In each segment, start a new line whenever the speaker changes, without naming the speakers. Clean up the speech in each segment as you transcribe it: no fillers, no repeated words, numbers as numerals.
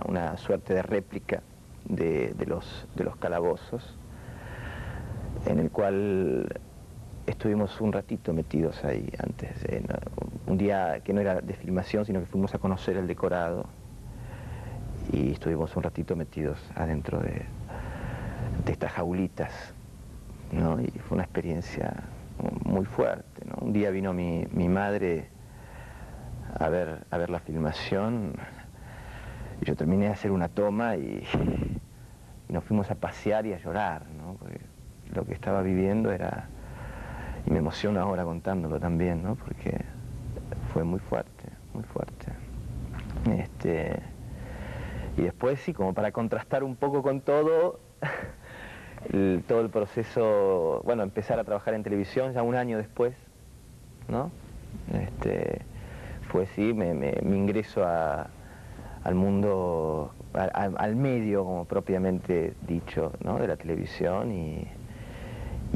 una suerte de réplica de los calabozos, en el cual estuvimos un ratito metidos ahí antes, un día que no era de filmación, sino que fuimos a conocer el decorado y estuvimos un ratito metidos adentro de estas jaulitas, ¿no? Y fue una experiencia muy fuerte, ¿no? Un día vino mi madre a ver la filmación y yo terminé de hacer una toma y nos fuimos a pasear y a llorar, ¿no? Porque lo que estaba viviendo era... Y me emociono ahora contándolo también, ¿no? Porque fue muy fuerte, muy fuerte. Y después sí, como para contrastar un poco con todo, todo el proceso, bueno, empezar a trabajar en televisión ya un año después, ¿no? Fue sí, mi ingreso al mundo, al medio, como propiamente dicho, ¿no? De la televisión y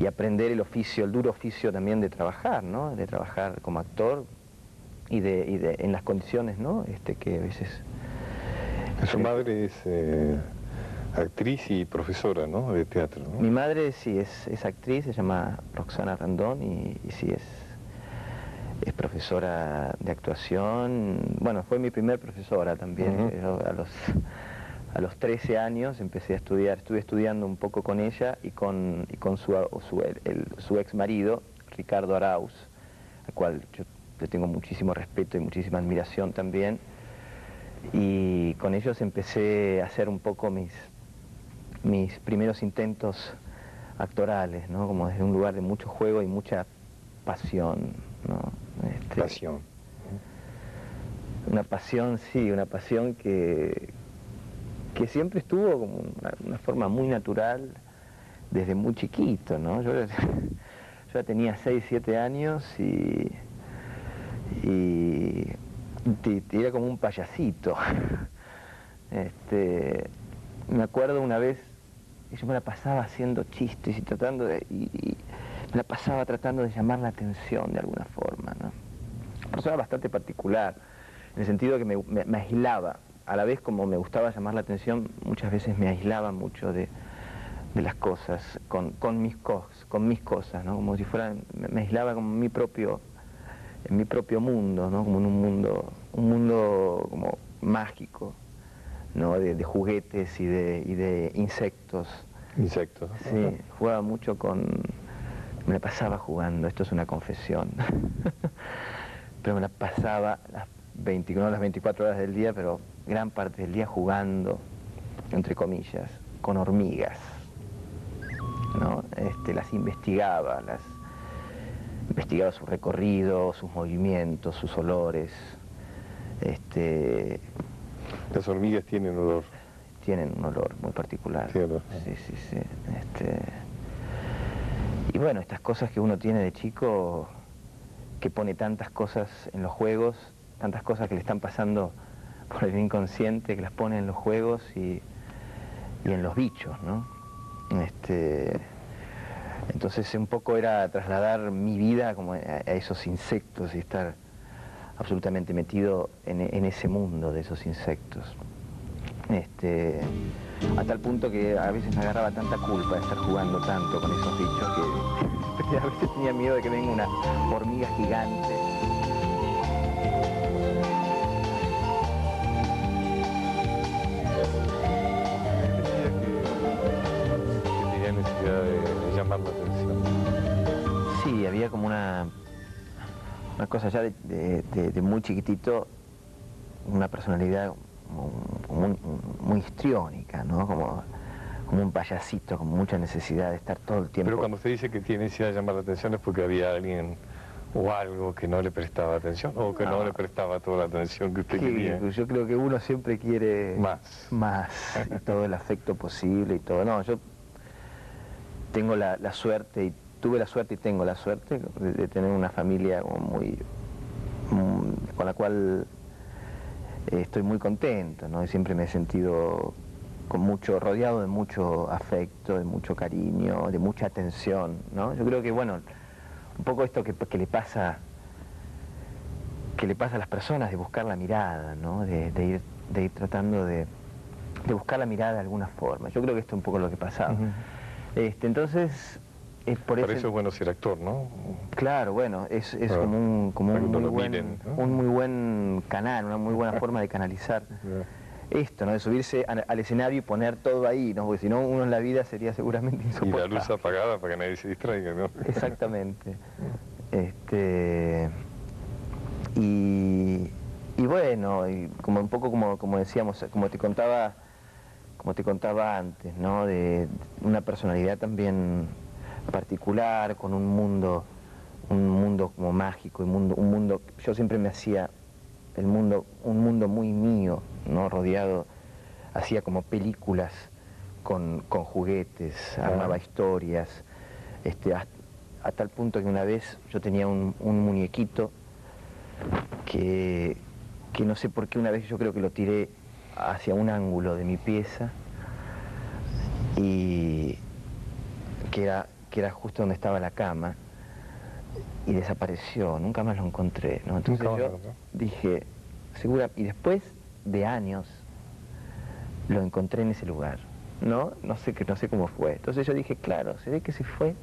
aprender el oficio, el duro oficio también de trabajar, ¿no? De trabajar como actor y en las condiciones, ¿no? Que a veces...
Su madre es actriz y profesora, ¿no? De teatro, ¿no?
Mi madre sí es actriz, se llama Roxana Randón y sí es profesora de actuación. Bueno, fue mi primer profesora también. Yo a los 13 años empecé a estudiar, estuve estudiando un poco con ella y con su ex marido, Ricardo Arauz, al cual yo le tengo muchísimo respeto y muchísima admiración también. Y con ellos empecé a hacer un poco mis primeros intentos actorales, ¿no? Como desde un lugar de mucho juego y mucha pasión, ¿no?
Pasión.
Una pasión, sí, una pasión que siempre estuvo como una forma muy natural desde muy chiquito, ¿no? Yo ya tenía 6, 7 años y era como un payasito. Me acuerdo una vez, yo me la pasaba haciendo chistes y me la pasaba tratando de llamar la atención de alguna forma, ¿no? Una persona bastante particular, en el sentido que me aislaba. A la vez, como me gustaba llamar la atención, muchas veces me aislaba mucho de las cosas, con mis cosas, ¿no? Como si fueran, me aislaba como en mi propio mundo, ¿no? Como en un mundo como mágico, ¿no? De juguetes y de insectos.
Insectos.
Sí, jugaba mucho me la pasaba jugando, esto es una confesión. Pero me la pasaba no las 24 horas del día, pero gran parte del día jugando, entre comillas, con hormigas, ¿no? Las investigaba su recorrido, sus movimientos, sus olores.
Las hormigas tienen olor.
Tienen un olor muy particular.
Sí, olor.
Sí. Y bueno, estas cosas que uno tiene de chico, que pone tantas cosas en los juegos, tantas cosas que le están pasando por el inconsciente, que las pone en los juegos y en los bichos, ¿no? Entonces un poco era trasladar mi vida como a esos insectos y estar absolutamente metido en ese mundo de esos insectos. A tal punto que a veces me agarraba tanta culpa de estar jugando tanto con esos bichos que a veces tenía miedo de que venga una hormiga gigante.
Que tenía necesidad de llamar la atención.
Sí, había como una cosa ya de muy chiquitito, una personalidad muy histriónica, ¿no? Como un payasito, con mucha necesidad de estar todo el tiempo.
Pero cuando usted dice que tiene necesidad de llamar la atención es porque había alguien o algo que no le prestaba atención, o que no le prestaba toda la atención que usted quería.
Yo creo que uno siempre quiere
más
y todo el afecto posible y todo. No, yo tengo la suerte, y tuve la suerte y tengo la suerte de tener una familia como con la cual estoy muy contento, ¿no? Y siempre me he sentido rodeado de mucho afecto, de mucho cariño, de mucha atención, ¿no? Yo creo que, bueno, un poco esto que le pasa a las personas, de buscar la mirada, ¿no? De ir tratando de buscar la mirada de alguna forma. Yo creo que esto es un poco lo que pasaba. Entonces,
por eso es bueno ser actor, ¿no?
Claro, bueno, es como un muy buen canal, una muy buena forma de canalizar esto, ¿no? De subirse al escenario y poner todo ahí, ¿no? Porque si no, uno en la vida sería seguramente insoportable.
Y la luz apagada para que nadie se distraiga, ¿no?
Exactamente. Y bueno, y como un poco como decíamos, como te contaba antes, ¿no? De una personalidad también particular, con un mundo como mágico, un mundo, yo siempre me hacía un mundo muy mío, ¿no? Rodeado, hacía como películas con juguetes, armaba historias, a tal punto que una vez yo tenía un muñequito que no sé por qué una vez yo creo que lo tiré hacia un ángulo de mi pieza y que era justo donde estaba la cama y desapareció, nunca más lo encontré, ¿no? Entonces yo dije, y después de años lo encontré en ese lugar, ¿no? No sé cómo fue. Entonces yo dije, claro, se ve que se fue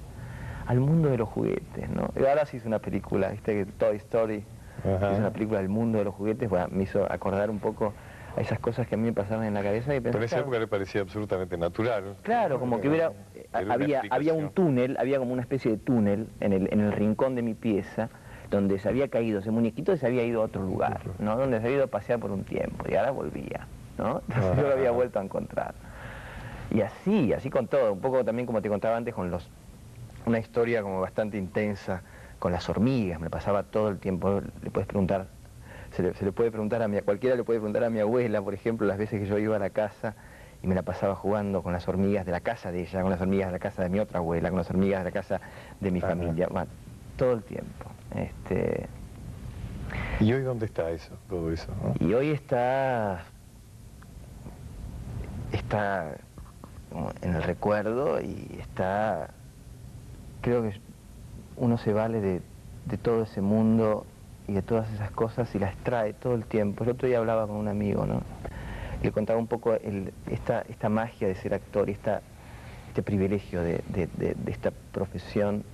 al mundo de los juguetes, ¿no? Y ahora sí hizo una película, ¿viste? Toy Story, es una película del mundo de los juguetes, bueno, me hizo acordar un poco a esas cosas que a mí me pasaban en la cabeza y pensé,
pero en esa época le parecía absolutamente natural.
Claro, como que había un túnel, había como una especie de túnel en el rincón de mi pieza, donde se había caído ese muñequito y se había ido a otro lugar, ¿no? Donde se había ido a pasear por un tiempo y ahora volvía, ¿no? Entonces yo lo había vuelto a encontrar. Y así con todo, un poco también como te contaba antes, una historia como bastante intensa con las hormigas, me pasaba todo el tiempo, le puedes preguntar, cualquiera le puede preguntar a mi abuela, por ejemplo, las veces que yo iba a la casa y me la pasaba jugando con las hormigas de la casa de ella, con las hormigas de la casa de mi otra abuela, con las hormigas de la casa de mi familia, bueno, todo el tiempo.
¿Y hoy dónde está todo eso? ¿No?
Y hoy está en el recuerdo y creo que uno se vale de todo ese mundo y de todas esas cosas y las trae todo el tiempo. El otro día hablaba con un amigo, ¿no? Le contaba un poco esta magia de ser actor, este privilegio de esta profesión,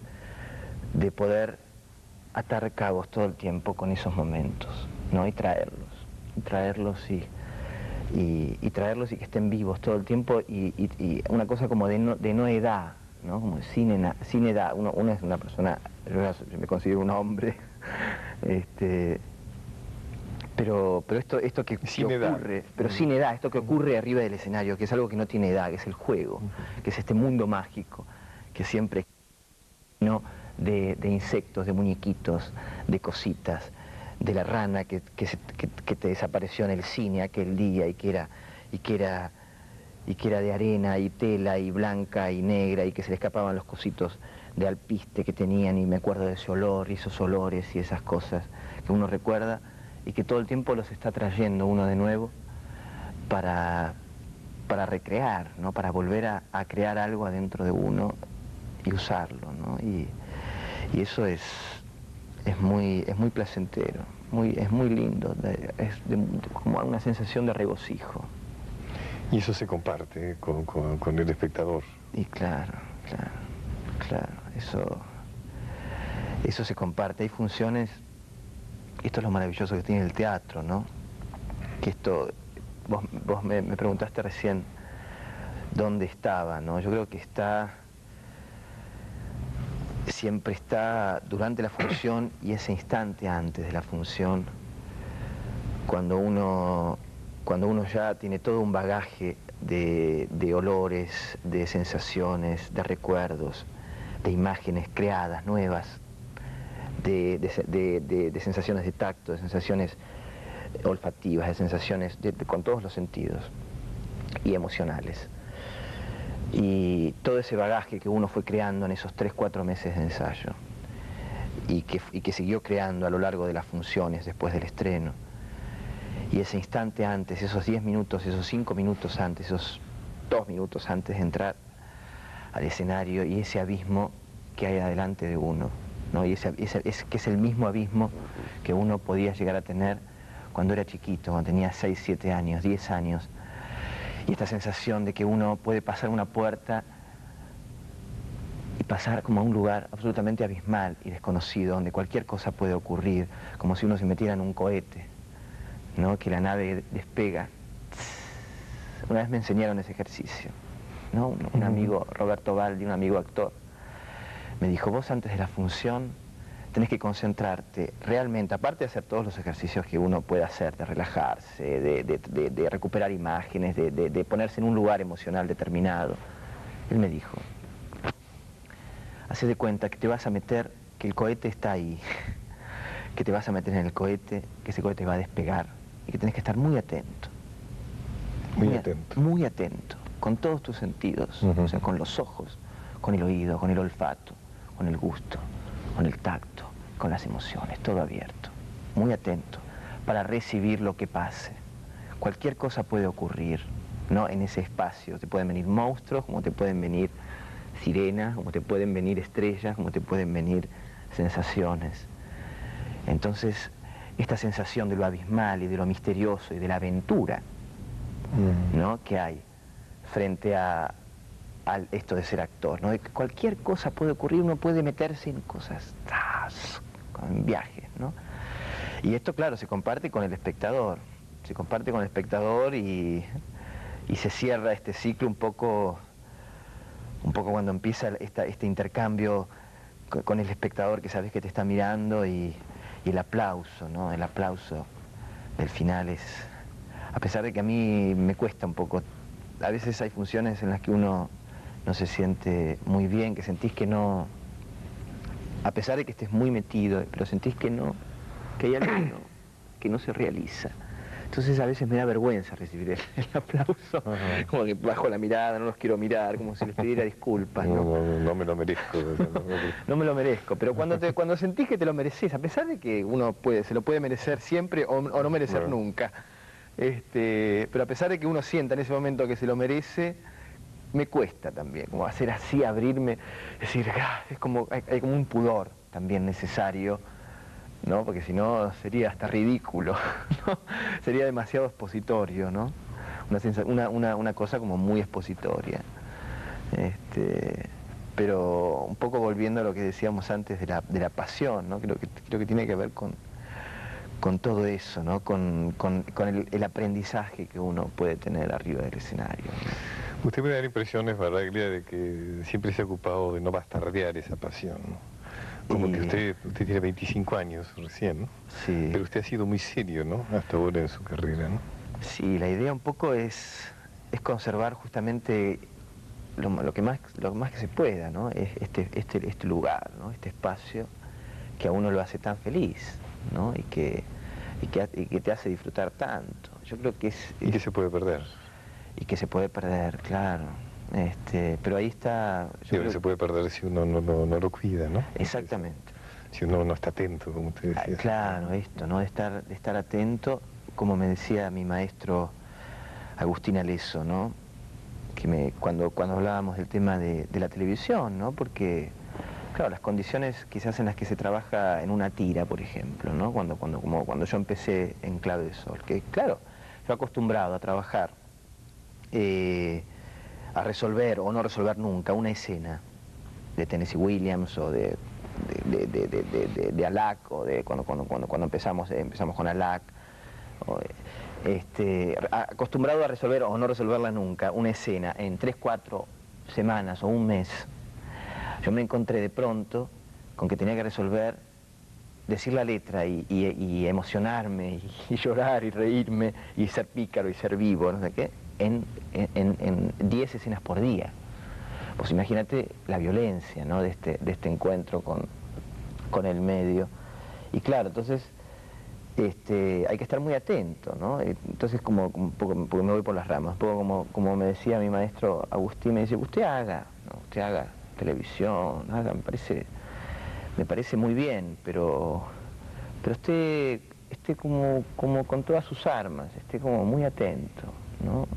de poder atar cabos todo el tiempo con esos momentos, ¿no? Y traerlos y que estén vivos todo el tiempo y una cosa como de no edad, ¿no? Como sin edad. Uno es una persona, yo me considero un hombre, pero esto que ocurre, pero sin edad, esto que ocurre arriba del escenario, que es algo que no tiene edad, que es el juego, que es este mundo mágico, que siempre, ¿no? De insectos, de muñequitos, de cositas, de la rana que te desapareció en el cine aquel día y que era de arena y tela y blanca y negra y que se le escapaban los cositos de alpiste que tenían y me acuerdo de ese olor y esos olores y esas cosas que uno recuerda y que todo el tiempo los está trayendo uno de nuevo para recrear, ¿no? Para volver a crear algo adentro de uno y usarlo, ¿no? Y eso es muy placentero, es muy lindo, como una sensación de regocijo.
Y eso se comparte con el espectador.
Y claro, eso se comparte. Hay funciones, esto es lo maravilloso que tiene el teatro, ¿no? Que vos me preguntaste recién dónde estaba, ¿no? Yo creo que siempre está durante la función y ese instante antes de la función, cuando uno ya tiene todo un bagaje de olores, de sensaciones, de recuerdos, de imágenes creadas, nuevas, de sensaciones de tacto, de sensaciones olfativas, de sensaciones con todos los sentidos y emocionales. Y todo ese bagaje que uno fue creando en esos 3-4 meses de ensayo y que siguió creando a lo largo de las funciones después del estreno. Y ese instante antes, esos 10 minutos, esos 5 minutos antes, esos 2 minutos antes de entrar al escenario y ese abismo que hay adelante de uno, ¿no? Y que es el mismo abismo que uno podía llegar a tener cuando era chiquito, cuando tenía 6, 7 años, 10 años, Y esta sensación de que uno puede pasar una puerta y pasar como a un lugar absolutamente abismal y desconocido, donde cualquier cosa puede ocurrir, como si uno se metiera en un cohete, ¿no? Que la nave despega. Una vez me enseñaron ese ejercicio, ¿no? Un amigo, Roberto Baldi, un amigo actor, me dijo, vos antes de la función tenés que concentrarte realmente, aparte de hacer todos los ejercicios que uno puede hacer, de relajarse, de recuperar imágenes, de ponerse en un lugar emocional determinado. Él me dijo, hacé de cuenta que te vas a meter, que el cohete está ahí, que te vas a meter en el cohete, que ese cohete va a despegar y que tenés que estar muy atento.
Muy atento.
Muy atento, con todos tus sentidos, o sea, con los ojos, con el oído, con el olfato, con el gusto, con el tacto, con las emociones, todo abierto, muy atento, para recibir lo que pase. Cualquier cosa puede ocurrir, ¿no? En ese espacio, te pueden venir monstruos, como te pueden venir sirenas, como te pueden venir estrellas, como te pueden venir sensaciones. Entonces, esta sensación de lo abismal y de lo misterioso y de la aventura, ¿no? Que hay frente a esto de ser actor, ¿no? De que cualquier cosa puede ocurrir, uno puede meterse en cosas, en viajes, ¿no? Y esto, claro, se comparte con el espectador, y se cierra este ciclo un poco cuando empieza este intercambio con el espectador, que sabes que te está mirando, y el aplauso, ¿no? El aplauso del final es, a pesar de que a mí me cuesta un poco, a veces hay funciones en las que uno no se siente muy bien, que sentís que no, a pesar de que estés muy metido, pero sentís que no, que hay algo que no se realiza. Entonces a veces me da vergüenza recibir el aplauso, como que bajo la mirada, no los quiero mirar, como si les pidiera disculpas, ¿no?
No me lo merezco.
No me lo merezco, pero cuando sentís que te lo mereces, a pesar de que uno se lo puede merecer siempre o no merecer nunca, pero a pesar de que uno sienta en ese momento que se lo merece, me cuesta también, como hacer así, abrirme, decir, es como, hay como un pudor también necesario, ¿no? Porque si no sería hasta ridículo, ¿no? Sería demasiado expositorio, ¿no? Una cosa como muy expositoria. Pero un poco volviendo a lo que decíamos antes de la pasión, ¿no? Creo que tiene que ver con todo eso, ¿no? Con el aprendizaje que uno puede tener arriba del escenario, ¿no?
Usted me da la impresión, es verdad, de que siempre se ha ocupado de no bastardear esa pasión, ¿no? Como que usted tiene 25 años recién, ¿no?
Sí.
Pero usted ha sido muy serio, ¿no? Hasta ahora en su carrera, ¿no?
Sí, la idea un poco es conservar justamente lo más que se pueda, ¿no? Es este lugar, ¿no? Este espacio que a uno lo hace tan feliz, ¿no? Y que te hace disfrutar tanto. Yo creo que es...
Y que se puede perder.
Y que se puede perder, claro. Pero ahí está...
Se puede perder si uno no lo cuida, ¿no?
Exactamente.
Si uno no está atento, como usted decía.
Claro, esto, ¿no? De estar atento, como me decía mi maestro Agustín Aleso, ¿no? Cuando hablábamos del tema de la televisión, ¿no? Porque, claro, las condiciones quizás en las que se trabaja en una tira, por ejemplo, ¿no? Cuando yo empecé en Clave de Sol, que, claro, yo acostumbrado a trabajar, a resolver o no resolver nunca una escena de Tennessee Williams o de Alac, o cuando empezamos con Alac, acostumbrado a resolver o no resolverla nunca una escena en 3, 4 semanas o un mes, yo me encontré de pronto con que tenía que resolver, decir la letra y emocionarme y llorar y reírme y ser pícaro y ser vivo, no sé qué, en 10 escenas por día. Pues imagínate la violencia, ¿no? de este encuentro con el medio. Y claro, entonces hay que estar muy atento, ¿no? Entonces porque me voy por las ramas, un poco como me decía mi maestro Agustín, me dice, usted haga televisión, me parece muy bien, pero esté como con todas sus armas, esté como muy atento, ¿no?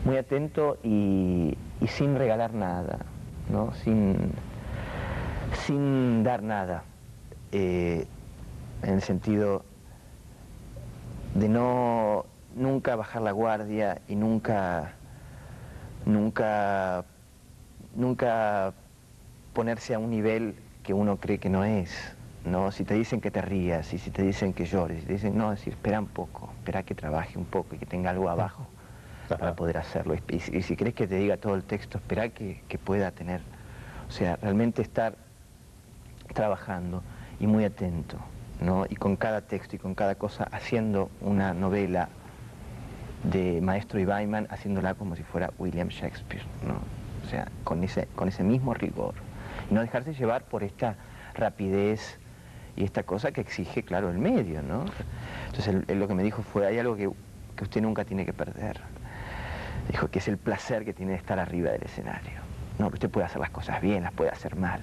Muy atento y sin regalar nada, ¿no? Sin dar nada, en el sentido de no nunca bajar la guardia y nunca ponerse a un nivel que uno cree que no es, ¿no? Si te dicen que te rías y si te dicen que llores, si te dicen, no, decir, espera un poco, espera que trabaje un poco y que tenga algo abajo para poder hacerlo. Y si crees que te diga todo el texto, espera que pueda tener, o sea, realmente estar trabajando y muy atento, ¿no? Y con cada texto y con cada cosa haciendo una novela de Maestro y Baiman, haciéndola como si fuera William Shakespeare, ¿no? O sea, con ese mismo rigor. Y no dejarse llevar por esta rapidez y esta cosa que exige, claro, el medio, ¿no? Entonces él lo que me dijo fue, hay algo que usted nunca tiene que perder. Dijo que es el placer que tiene de estar arriba del escenario. No, usted puede hacer las cosas bien, las puede hacer mal,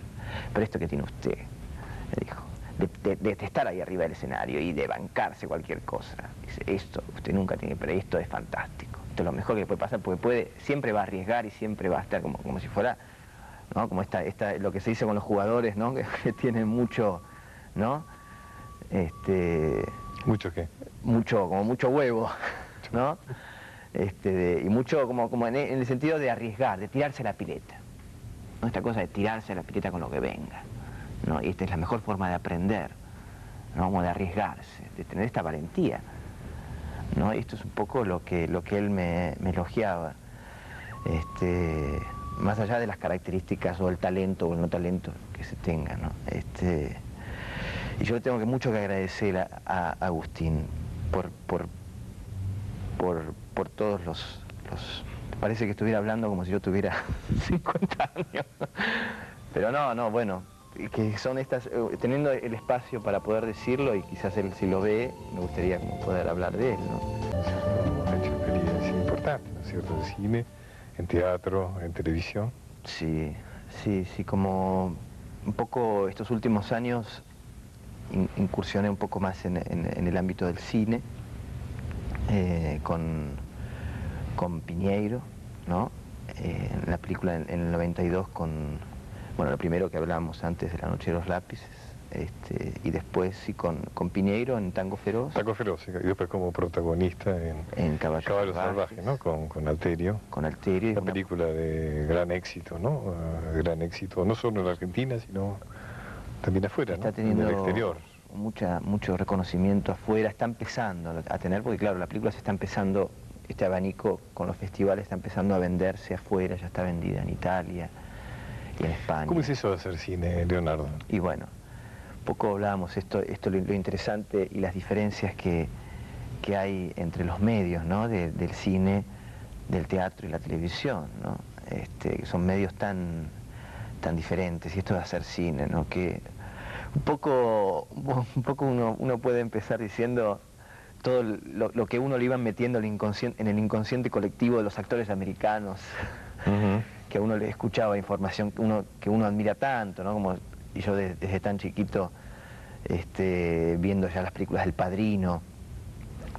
pero esto que tiene usted, me dijo, de estar ahí arriba del escenario y de bancarse cualquier cosa. Dice, esto usted nunca tiene, pero esto es fantástico. Esto es lo mejor que le puede pasar, porque siempre va a arriesgar y siempre va a estar como si fuera, ¿no? Como lo que se dice con los jugadores, ¿no? Que tienen mucho, ¿no?
¿Mucho qué?
Como mucho huevo, ¿no? Y mucho como en el sentido de arriesgar, de tirarse a la pileta, ¿no? Esta cosa de tirarse a la pileta con lo que venga, ¿no? Y esta es la mejor forma de aprender, ¿no? Como de arriesgarse, de tener esta valentía, ¿no? Y esto es un poco lo que él me elogiaba, más allá de las características o el talento o el no talento que se tenga, ¿no? Y yo le tengo mucho que agradecer a Agustín por todos los... Parece que estuviera hablando como si yo tuviera 50 años. Pero no, bueno, que son estas... teniendo el espacio para poder decirlo, y quizás él si lo ve, me gustaría como poder hablar de él, ¿no?
Ha hecho experiencia importante, ¿no es cierto? En cine, en teatro, en televisión.
Sí, como un poco estos últimos años incursioné un poco más en el ámbito del cine, con Piñeiro, ¿no? La película en el 92 bueno, lo primero que hablábamos antes de La Noche de los Lápices, y después sí con Piñeiro en Tango Feroz.
Tango Feroz, y después como protagonista en Caballo Salvaje, ¿no? Con Alterio.
Con Alterio.
Una película de gran éxito, ¿no? Gran éxito, no solo en la Argentina, sino también afuera,
está
¿no?
Teniendo
en el exterior.
Mucho reconocimiento afuera, está empezando a tener, porque claro, la película se está empezando, este abanico con los festivales está empezando a venderse afuera, ya está vendida en Italia y en España.
¿Cómo es eso de hacer cine, Leonardo?
Y bueno, poco hablábamos esto lo interesante y las diferencias que hay entre los medios, ¿no? Del cine, del teatro y la televisión, ¿no? Que son medios tan diferentes, y esto de hacer cine, ¿no? Que un poco uno puede empezar diciendo todo lo que uno le iban metiendo en el inconsciente colectivo de los actores americanos, que a uno le escuchaba información que uno admira tanto, ¿no? Y yo desde tan chiquito, viendo ya las películas del Padrino.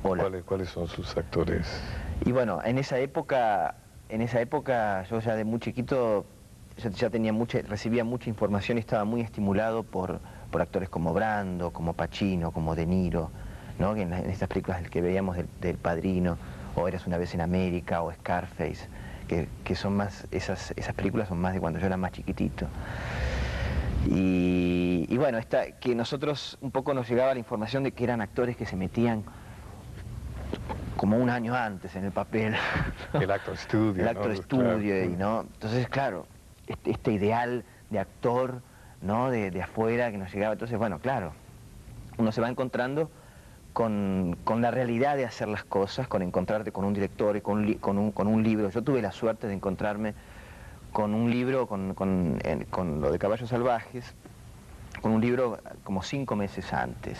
¿Cuáles son sus actores?
Y bueno, en esa época yo ya de muy chiquito ya recibía mucha información y estaba muy estimulado por actores como Brando, como Pacino, como De Niro, ¿no? En estas películas que veíamos del Padrino, o Eras una vez en América, o Scarface, que son más, esas películas son más de cuando yo era más chiquitito. Y bueno, que nosotros un poco nos llegaba la información de que eran actores que se metían como un año antes en el papel, ¿no?
El actor estudio.
El actor estudio, ¿no? Entonces, claro, este ideal de actor, ¿no? De afuera que nos llegaba. Entonces, bueno, claro, uno se va encontrando con la realidad de hacer las cosas, con encontrarte con un director y con un libro. Yo tuve la suerte de encontrarme con un libro, con lo de Caballos Salvajes, con un libro como 5 meses antes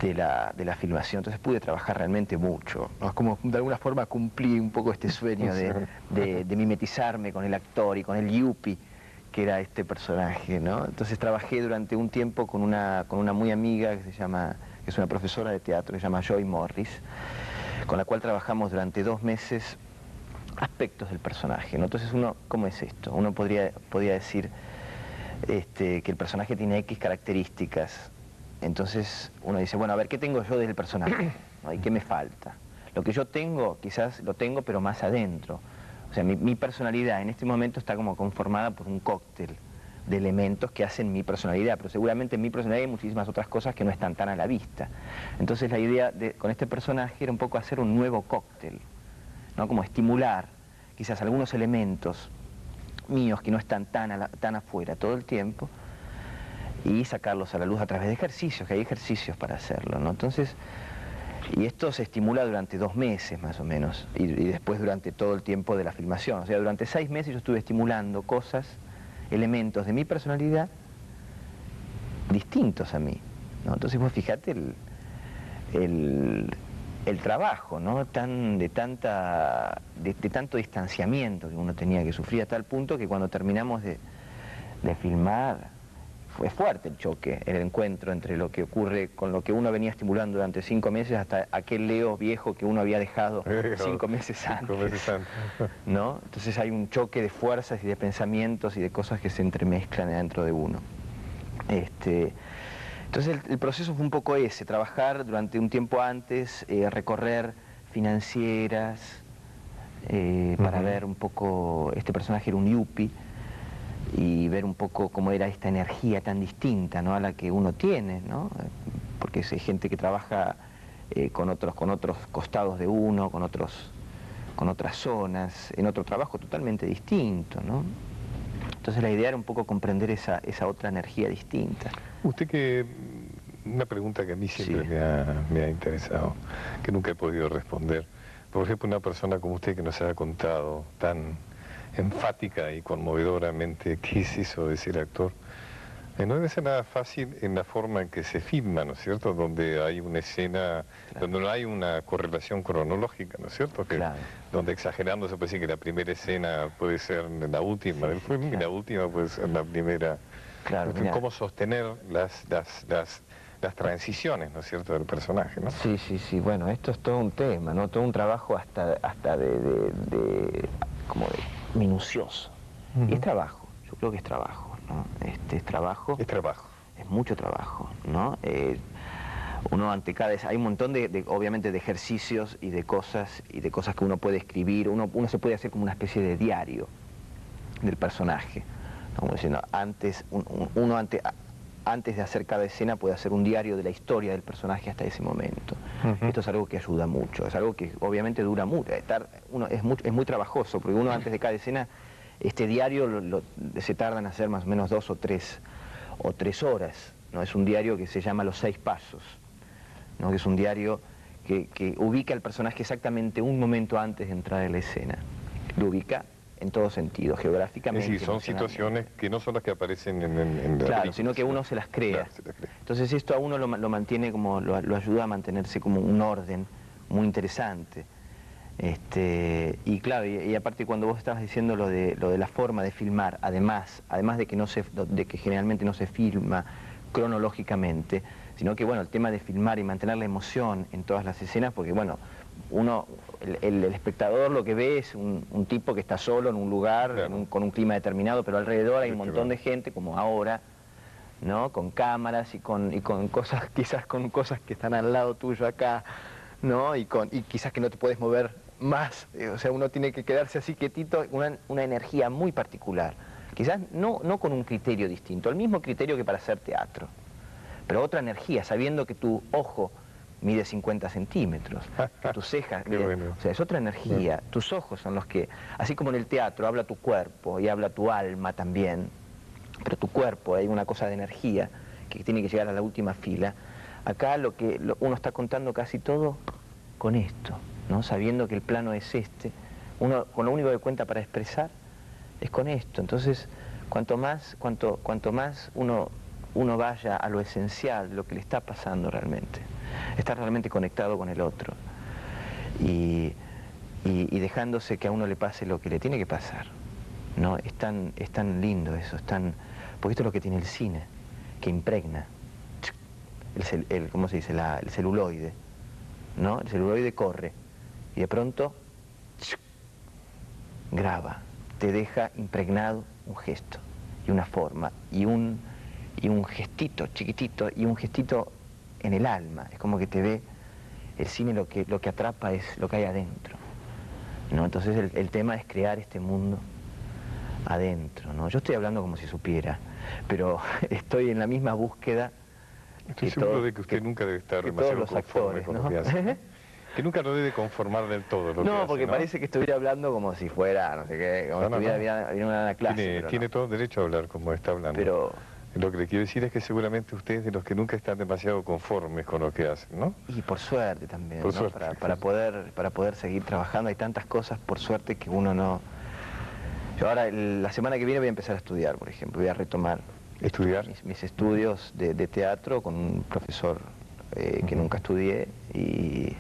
de la filmación. Entonces pude trabajar realmente mucho, ¿no? Como de alguna forma cumplí un poco este sueño de mimetizarme con el actor y con el yuppie que era este personaje, ¿no? Entonces trabajé durante un tiempo con una muy amiga que es una profesora de teatro, que se llama Joy Morris, con la cual trabajamos durante 2 meses aspectos del personaje, ¿no? Entonces ¿cómo es esto? Uno podría decir que el personaje tiene X características. Entonces uno dice, bueno, a ver, ¿qué tengo yo del personaje? ¿no? ¿Y qué me falta? Lo que yo tengo, quizás lo tengo, pero más adentro. O sea, mi personalidad en este momento está como conformada por un cóctel de elementos que hacen mi personalidad, pero seguramente en mi personalidad hay muchísimas otras cosas que no están tan a la vista. Entonces la idea con este personaje era un poco hacer un nuevo cóctel, ¿no? Como estimular quizás algunos elementos míos que no están tan afuera todo el tiempo y sacarlos a la luz a través de ejercicios, que hay ejercicios para hacerlo, ¿no? Entonces, y esto se estimula durante 2 meses más o menos, y después durante todo el tiempo de la filmación. O sea, durante 6 meses yo estuve estimulando cosas, elementos de mi personalidad distintos a mí, ¿no? Entonces vos fijate el trabajo, ¿no? De tanto distanciamiento que uno tenía que sufrir, a tal punto que cuando terminamos de filmar fue fuerte el choque, el encuentro entre lo que ocurre con lo que uno venía estimulando durante 5 meses hasta aquel Leo viejo que uno había dejado 5 meses antes. 5 meses antes. ¿No? Entonces hay un choque de fuerzas y de pensamientos y de cosas que se entremezclan dentro de uno. Entonces el proceso fue un poco ese, trabajar durante un tiempo antes, recorrer financieras, para ver un poco, este personaje era un yuppie, y ver un poco cómo era esta energía tan distinta, ¿no?, a la que uno tiene, ¿no? Porque es gente que trabaja con otros costados de uno, con otras zonas, en otro trabajo totalmente distinto, ¿no? Entonces la idea era un poco comprender esa otra energía distinta.
Usted una pregunta que a mí siempre me ha interesado, que nunca he podido responder. Por ejemplo, una persona como usted que nos ha contado tan enfática y conmovedoramente qué es eso de ser actor, no debe ser nada fácil en la forma en que se filma, ¿no es cierto?, donde hay una escena, donde no hay una correlación cronológica, ¿no es cierto?, donde exagerando se puede decir que la primera escena puede ser la última del film y la última puede ser la primera.
Claro,
¿Cómo sostener las transiciones, ¿no es cierto?, del personaje, ¿no?
Sí, bueno, esto es todo un tema, ¿no? Todo un trabajo hasta como de minucioso. Y es trabajo, yo creo que es trabajo, ¿no? Es trabajo.
Es trabajo.
Es mucho trabajo, ¿no? Uno ante cada vez, hay un montón obviamente de ejercicios y de cosas que uno puede escribir, uno se puede hacer como una especie de diario del personaje, ¿no? Como diciendo, antes de hacer cada escena puede hacer un diario de la historia del personaje hasta ese momento. Esto es algo que ayuda mucho, es algo que obviamente dura mucho, es muy trabajoso, porque uno antes de cada escena, este diario se tarda en hacer más o menos 2 o 3 horas, ¿no? Es un diario que se llama Los 6 Pasos, ¿no? Que es un diario que ubica al personaje exactamente un momento antes de entrar en la escena, lo ubica en todo sentido, geográficamente.
Es decir, son situaciones que no son las que aparecen en la
película, sino que uno se las crea.
Claro, se las crea. Entonces
esto a uno lo mantiene como, lo ayuda a mantenerse como un orden muy interesante. Y claro, y aparte cuando vos estabas diciendo lo de la forma de filmar, además de que generalmente no se filma cronológicamente, sino que bueno, el tema de filmar y mantener la emoción en todas las escenas, porque bueno, el espectador lo que ve es un tipo que está solo en un lugar, claro, con un clima determinado, pero alrededor hay un montón de gente, como ahora, ¿no? Con cámaras y con cosas, quizás con cosas que están al lado tuyo acá, ¿no? Y quizás que no te puedes mover más, o sea, uno tiene que quedarse así quietito, una energía muy particular, quizás no con un criterio distinto, el mismo criterio que para hacer teatro, pero otra energía, sabiendo que tu ojo mide 50 centímetros, que tus cejas, bueno, o sea, es otra energía, tus ojos son los que, así como en el teatro habla tu cuerpo y habla tu alma también, pero tu cuerpo, hay una cosa de energía que tiene que llegar a la última fila. Acá uno está contando casi todo con esto, ¿no? Sabiendo que el plano es este, uno con lo único que cuenta para expresar es con esto. Entonces, cuanto más uno vaya a lo esencial, lo que le está pasando realmente, estar realmente conectado con el otro y dejándose que a uno le pase lo que le tiene que pasar, ¿no? Es tan lindo eso, porque esto es lo que tiene el cine, que impregna, ¿cómo se dice? El celuloide, ¿no? El celuloide corre y de pronto graba, te deja impregnado un gesto y una forma y un gestito chiquitito y un gestito en el alma, es como que te ve el cine lo que atrapa es lo que hay adentro, ¿no? Entonces el tema es crear este mundo adentro, ¿no? Yo estoy hablando como si supiera, pero estoy en la misma búsqueda.
Estoy seguro de que usted nunca debe estar demasiado conforme con lo que hace. Que nunca lo debe conformar del todo lo que hace,
porque parece que estuviera hablando como si fuera, no sé qué, como si estuviera en una clase.
Tiene todo derecho a hablar como está hablando.
Pero
lo que le quiero decir es que seguramente usted es de los que nunca están demasiado conformes con lo que hacen, ¿no?
Y por suerte también,
por
¿no?
Suerte,
para poder seguir trabajando. Hay tantas cosas, por suerte, que uno no... Yo ahora, la semana que viene voy a empezar a estudiar, por ejemplo, voy a retomar...
¿Estudiar?
Mis estudios de teatro con un profesor que nunca estudié y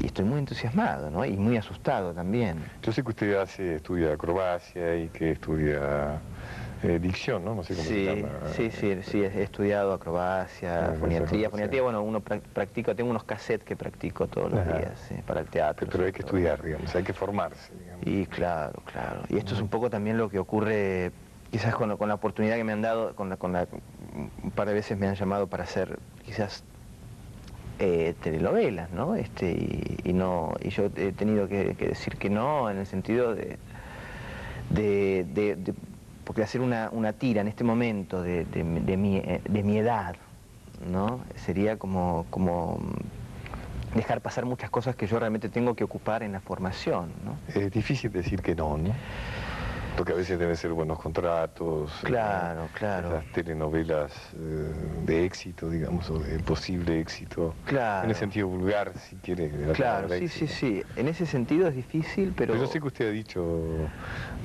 estoy muy entusiasmado, ¿no? Y muy asustado también.
Yo sé que usted estudia acrobacia y que estudia dicción, ¿no? No sé cómo se llama.
Sí, he estudiado acrobacia, foniatría, bueno, uno practica, tengo unos cassettes que practico todos los días para el teatro.
Pero hay que estudiar, digamos, hay que formarse, digamos.
Y claro. Y esto es un poco también lo que ocurre, quizás con la oportunidad que me han dado, un par de veces me han llamado para hacer, quizás, telenovelas, ¿no? Y yo he tenido que decir que no, en el sentido porque hacer una tira en este momento de mi edad, ¿no? Sería como dejar pasar muchas cosas que yo realmente tengo que ocupar en la formación, ¿no?
Es difícil decir que no, ¿no? Porque a veces deben ser buenos contratos.
Claro.
Las telenovelas de éxito, digamos, o de posible éxito.
Claro.
En el sentido vulgar, si quiere.
Claro, sí. En ese sentido es difícil, pero...
Yo sé que usted ha dicho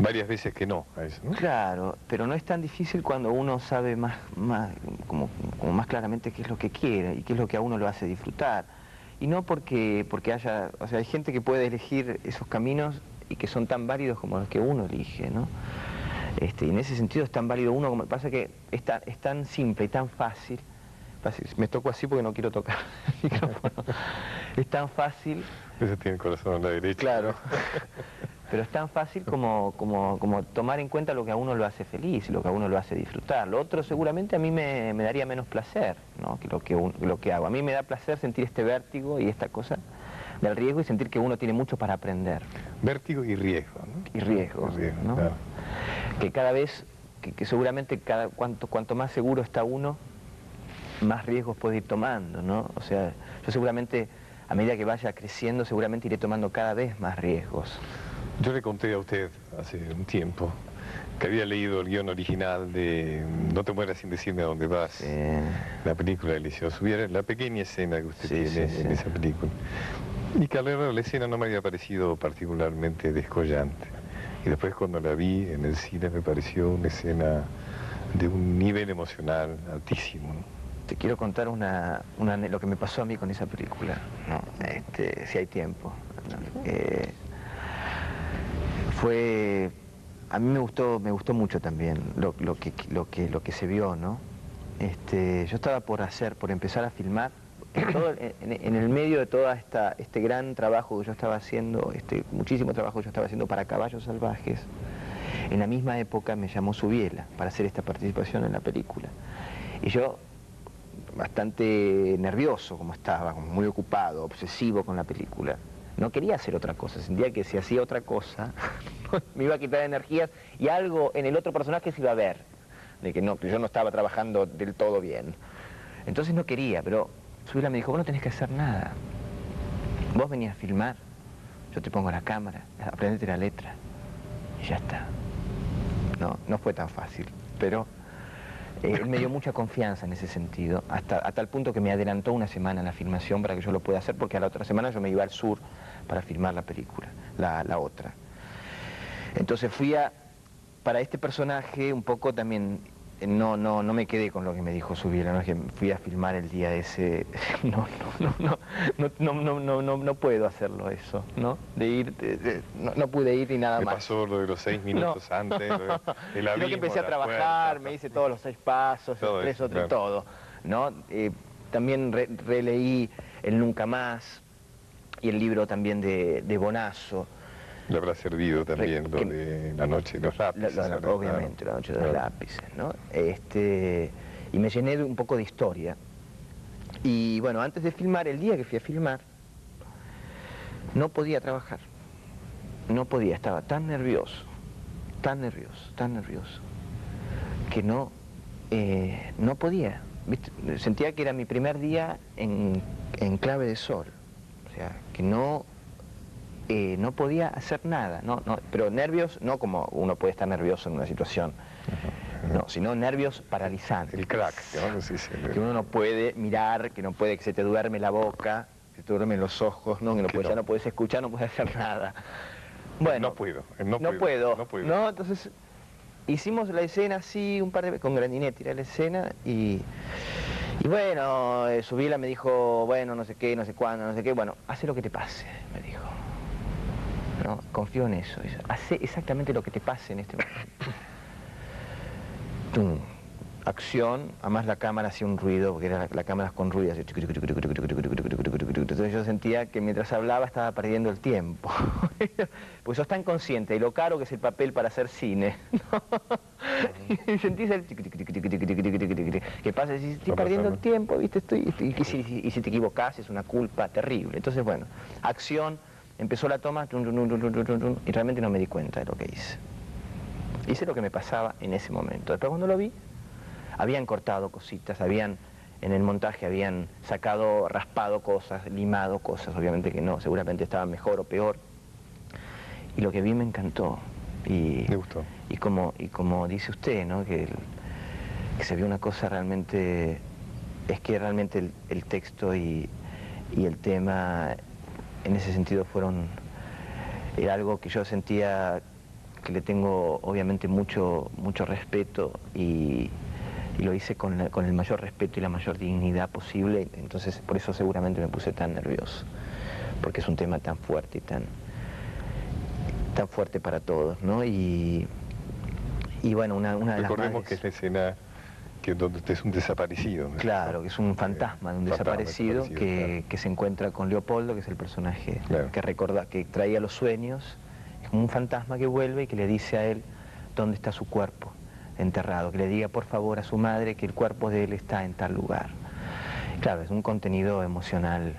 varias veces que no a eso, ¿no?
Claro, pero no es tan difícil cuando uno sabe como más claramente qué es lo que quiere y qué es lo que a uno lo hace disfrutar. Y no porque haya... O sea, hay gente que puede elegir esos caminos y que son tan válidos como los que uno elige, ¿no? Y en ese sentido es tan válido uno como... Pasa que es tan simple y tan fácil. Me toco así porque no quiero tocar el micrófono. Es tan fácil...
Ese tiene el corazón a la derecha.
Claro. Pero es tan fácil como tomar en cuenta lo que a uno lo hace feliz, lo que a uno lo hace disfrutar. Lo otro seguramente a mí me daría menos placer, ¿no? que lo que hago. A mí me da placer sentir este vértigo y esta cosa del riesgo y sentir que uno tiene mucho para aprender.
Vértigo y riesgo, ¿no?
Y riesgo, ¿no?
Claro.
Que cada vez, que seguramente cuanto más seguro está uno, más riesgos puede ir tomando, ¿no? O sea, yo seguramente, a medida que vaya creciendo, seguramente iré tomando cada vez más riesgos.
Yo le conté a usted hace un tiempo que había leído el guión original de No te mueras sin decirme a dónde vas, la película de Eliseo Subiera, la pequeña escena que usted tiene en esa película. Y que al leer la escena no me había parecido particularmente descollante. Y después cuando la vi en el cine me pareció una escena de un nivel emocional altísimo, ¿no?
Te quiero contar lo que me pasó a mí con esa película, ¿no? Si hay tiempo. A mí me gustó mucho también lo que se vio, ¿no? Yo estaba por empezar a filmar, en el medio de todo este gran trabajo que yo estaba haciendo, muchísimo trabajo que yo estaba haciendo para Caballos Salvajes. En la misma época me llamó Subiela para hacer esta participación en la película. Y yo, bastante nervioso como estaba, como muy ocupado, obsesivo con la película, no quería hacer otra cosa, sentía que si hacía otra cosa me iba a quitar energías y algo en el otro personaje se iba a ver, de que yo no estaba trabajando del todo bien. Entonces no quería, pero Subiela me dijo, vos no tenés que hacer nada. Vos venís a filmar, yo te pongo la cámara, aprendete la letra y ya está. No fue tan fácil, pero él me dio mucha confianza en ese sentido, a tal punto que me adelantó una semana en la filmación para que yo lo pueda hacer, porque a la otra semana yo me iba al sur para filmar la película, la otra. Entonces para este personaje un poco también, no me quedé con lo que me dijo Subiela, no es que fui a filmar el día ese, no puedo hacerlo eso, ¿no? No pude ir ni nada más.
¿Qué pasó lo de los 6 minutos antes? El abismo,
que empecé a trabajar, me hice todos los 6 pasos, todo, ¿no? También releí El Nunca Más y el libro también de Bonazo.
Le habrá servido también lo de La Noche de los Lápices.
Obviamente, La Noche de los Lápices, ¿no? Y me llené un poco de historia. Y bueno, antes de filmar, el día que fui a filmar, no podía trabajar. No podía, estaba tan nervioso, que no podía. ¿Viste? Sentía que era mi primer día en clave de sol. O sea, que no podía hacer nada. Pero nervios, no como uno puede estar nervioso en una situación, no, sino nervios paralizantes.
El crack, ¿no? Sí,
que uno no puede mirar, que no puede, que se te duerme la boca, que te duermen los ojos, ¿no? Ya no puedes escuchar, no puedes hacer nada. Bueno, no puedo. No, entonces hicimos la escena así, un par de veces, con Grandinetti era la escena, y bueno, Subila me dijo, bueno, no sé qué, no sé cuándo, no sé qué, bueno, hace lo que te pase, me dijo. No, confío en eso, hace exactamente lo que te pase en este momento. ¡Tum! Acción, además la cámara hacía un ruido, porque era la cámara con ruido, así. Entonces yo sentía que mientras hablaba estaba perdiendo el tiempo. Porque sos tan consciente de lo caro que es el papel para hacer cine, ¿no? Y sentís el... ¿Qué pasa? Si estoy perdiendo el tiempo, ¿viste? Y si te equivocás es una culpa terrible. Entonces, bueno, acción, empezó la toma, y realmente no me di cuenta de lo que hice. Hice lo que me pasaba en ese momento. Después cuando lo vi, habían cortado cositas, en el montaje habían sacado, raspado cosas, limado cosas, obviamente que no, seguramente estaban mejor o peor. Y lo que vi me encantó.
Me gustó.
Y como dice usted, ¿no? Que se vio una cosa realmente, es que realmente el texto y el tema, en ese sentido era algo que yo sentía que le tengo obviamente mucho respeto, y lo hice con el mayor respeto y la mayor dignidad posible. Entonces por eso seguramente me puse tan nervioso, porque es un tema tan fuerte y tan fuerte para todos, ¿no? Y bueno, una de las madres...
Recordemos que es la escena donde usted es un desaparecido, ¿no?
Claro, que es un fantasma de un desaparecido que se encuentra con Leopoldo, que es el personaje, claro, que traía los sueños. Es como un fantasma que vuelve y que le dice a él dónde está su cuerpo enterrado, que le diga por favor a su madre que el cuerpo de él está en tal lugar. Claro, es un contenido emocional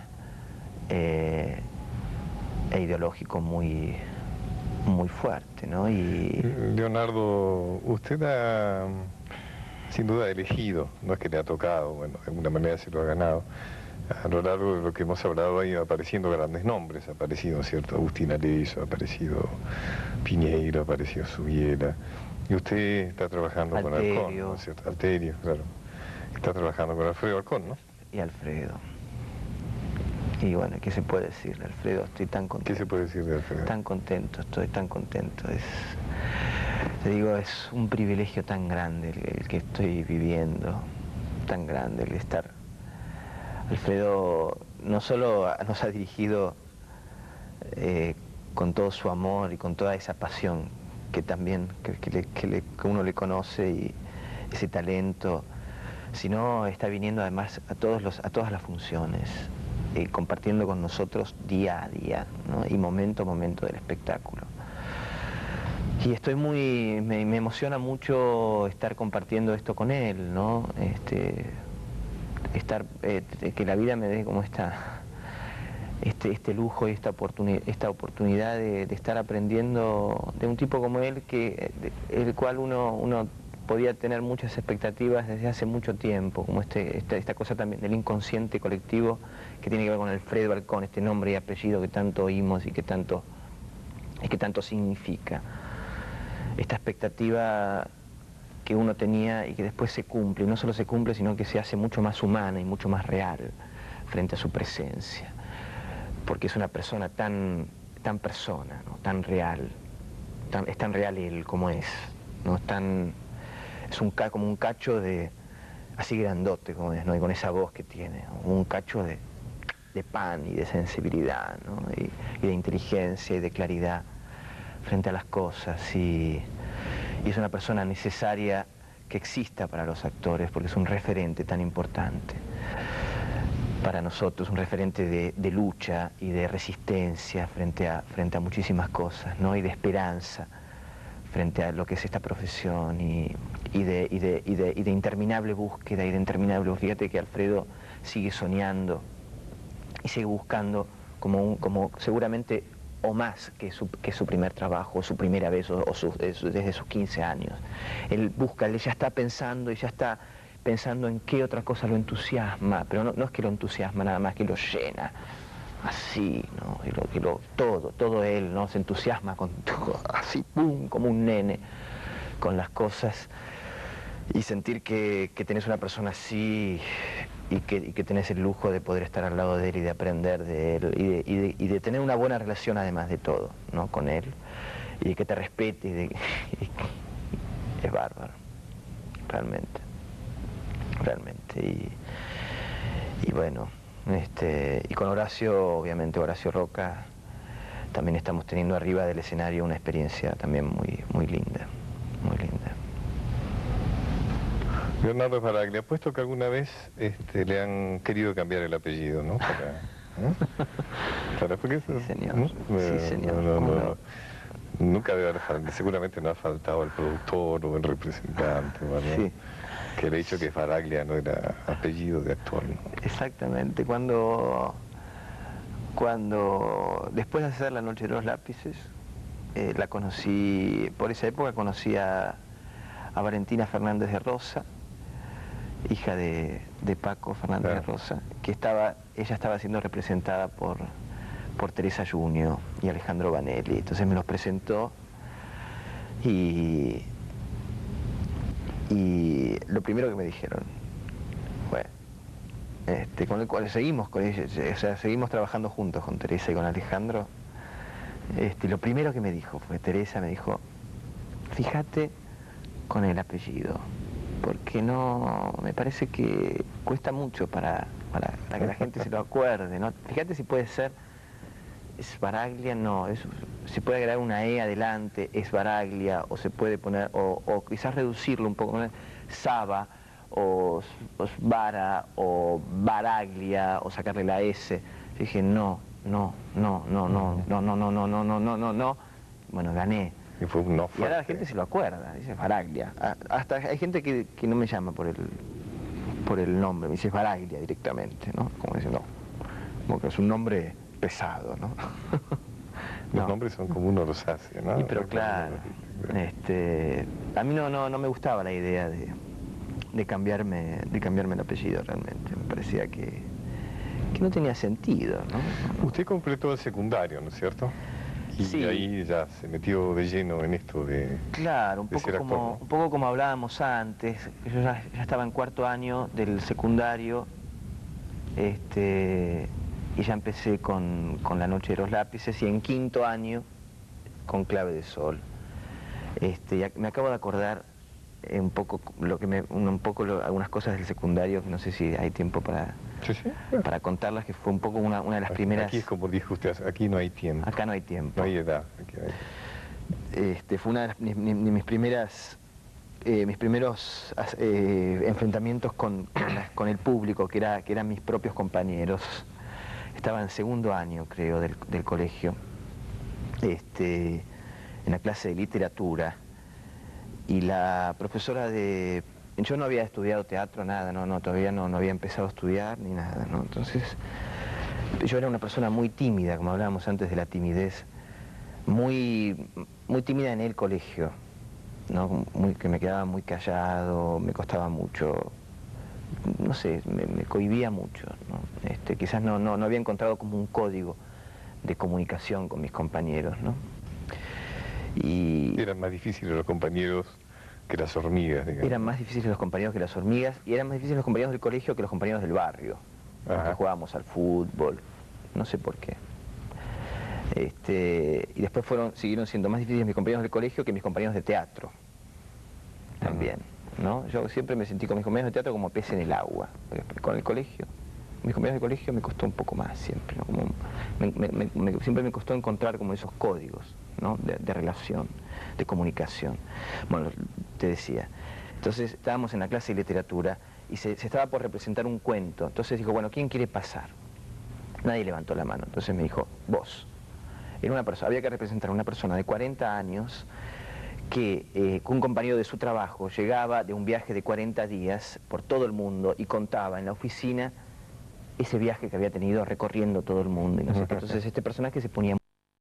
e ideológico muy fuerte, ¿no?
Leonardo, usted ha sin duda elegido, no es que le ha tocado, bueno, de alguna manera se lo ha ganado. A lo largo de lo que hemos hablado han ido apareciendo grandes nombres, ha aparecido, ¿cierto?, Agustín Arezzo, ha aparecido Piñeiro, ha aparecido Subiela, y usted está trabajando con Halcón, ¿no es cierto? Alterio, claro. Está trabajando con Alfredo Halcón, ¿no?
Y Alfredo. Y bueno, ¿qué se puede decir de Alfredo? Estoy tan contento.
¿Qué se puede decir de Alfredo?
Estoy tan contento. Te digo, es un privilegio tan grande el que estoy viviendo, tan grande el estar. Alfredo no solo nos ha dirigido con todo su amor y con toda esa pasión que también que uno le conoce, y ese talento, sino está viniendo además a todas las funciones, compartiendo con nosotros día a día, ¿no? Y momento a momento del espectáculo. Y me emociona mucho estar compartiendo esto con él, ¿no? Que la vida me dé como este lujo y esta oportunidad de estar aprendiendo de un tipo como él, el cual uno podía tener muchas expectativas desde hace mucho tiempo, como esta cosa también del inconsciente colectivo que tiene que ver con Alfredo Halcón, este nombre y apellido que tanto oímos y que tanto significa. Esta expectativa que uno tenía y que después se cumple, y no solo se cumple, sino que se hace mucho más humana y mucho más real frente a su presencia, porque es una persona tan persona, ¿no? Tan real, es tan real él como es, ¿no? Es como un cacho así grandote como es, ¿no? Y con esa voz que tiene, ¿no? Un cacho de pan y de sensibilidad, ¿no? Y de inteligencia y de claridad frente a las cosas, y es una persona necesaria que exista para los actores, porque es un referente tan importante para nosotros, un referente de lucha y de resistencia frente a muchísimas cosas, ¿no? Y de esperanza frente a lo que es esta profesión, y de interminable búsqueda y de interminable... Fíjate que Alfredo sigue soñando y sigue buscando como seguramente o más que su primer trabajo, o su primera vez, desde sus 15 años. Él busca, él ya está pensando y ya está pensando en qué otra cosa lo entusiasma, pero no es que lo entusiasma nada más, que lo llena, así, ¿no? Todo él, ¿no? Se entusiasma con todo, así, pum, como un nene, con las cosas, y sentir que tenés una persona así y que tenés el lujo de poder estar al lado de él y de aprender de él y de tener una buena relación además de todo, ¿no? Con él, y de que te respete es bárbaro, realmente. Y bueno, y con Horacio, obviamente Horacio Roca, también estamos teniendo arriba del escenario una experiencia también muy linda, muy linda.
Leonardo Sbaraglia, apuesto que alguna vez le han querido cambiar el apellido, ¿no? Porque
Sí, señor.
¿no?
Sí, señor.
Nunca debe haber faltado, seguramente no ha faltado el productor o el representante, ¿verdad?
Sí.
Que le ha dicho que Sbaraglia no era apellido de actor, ¿no?
Exactamente, cuando después de hacer La Noche de los Lápices, la conocí, por esa época conocí a Valentina Fernández de Rosa, hija de Paco Fernández de Rosa, que ella estaba siendo representada por Teresa Junio y Alejandro Vanelli. Entonces me los presentó y lo primero que me dijeron fue, con el cual seguimos seguimos trabajando juntos con Teresa y con Alejandro. Lo primero que me dijo fue, Teresa me dijo, fíjate con el apellido, porque me parece que cuesta mucho para que la gente se lo acuerde, ¿no? Fíjate si puede ser Sbaraglia, no, se puede agregar una E adelante, Sbaraglia, o se puede poner, o quizás reducirlo un poco, ¿no? Saba, o Sbara, o Baraglia, o sacarle la S. Yo dije, no. Bueno, gané.
Y fue un no
fuerte. Y ahora la gente se lo acuerda, dice Sbaraglia. Hasta hay gente que no me llama por el nombre, me dice Sbaraglia directamente, ¿no? Como diciendo, como que es un nombre pesado, ¿no?
Los nombres son como uno los hace, ¿no?
Pero claro, a mí no me gustaba la idea de cambiarme el apellido realmente. Me parecía que no tenía sentido, ¿no?
Usted completó el secundario, ¿no es cierto? Y
sí.
Ahí ya se metió de lleno en esto de...
Claro, un poco como hablábamos antes. Yo ya estaba en cuarto año del secundario, y ya empecé con La Noche de los Lápices, y en quinto año con Clave de Sol. Me acabo de acordar algunas cosas del secundario, que no sé si hay tiempo para contarlas, que fue un poco una de las primeras...
Aquí es como dijo usted, aquí no hay tiempo.
Acá no hay tiempo.
No hay edad. Aquí hay...
Fue una de mis primeros enfrentamientos con el público, que eran mis propios compañeros. Estaba en segundo año, creo, del colegio, en la clase de literatura, y la profesora yo no había estudiado teatro, nada, todavía no había empezado a estudiar ni nada, ¿no? Entonces, yo era una persona muy tímida, como hablábamos antes de la timidez, muy tímida en el colegio, ¿no? Que me quedaba muy callado, me costaba mucho, no sé, me cohibía mucho, ¿no? Quizás no había encontrado como un código de comunicación con mis compañeros, ¿no?
Eran más difíciles los compañeros que las hormigas, digamos.
Eran más difíciles los compañeros que las hormigas, y eran más difíciles los compañeros del colegio que los compañeros del barrio, que jugábamos al fútbol, no sé por qué. Y después siguieron siendo más difíciles mis compañeros del colegio que mis compañeros de teatro, también, ¿no? Yo siempre me sentí con mis compañeros de teatro como pez en el agua, con el colegio. Mis compañeros de colegio me costó un poco más siempre, ¿no? Siempre me costó encontrar como esos códigos, ¿no? de relación, de comunicación. Bueno, te decía, entonces estábamos en la clase de literatura y se estaba por representar un cuento. Entonces dijo, bueno, ¿quién quiere pasar? Nadie levantó la mano, entonces me dijo, vos. Había que representar a una persona de 40 años que un compañero de su trabajo llegaba de un viaje de 40 días por todo el mundo y contaba en la oficina ese viaje que había tenido recorriendo todo el mundo y no sé qué. Entonces este personaje se ponía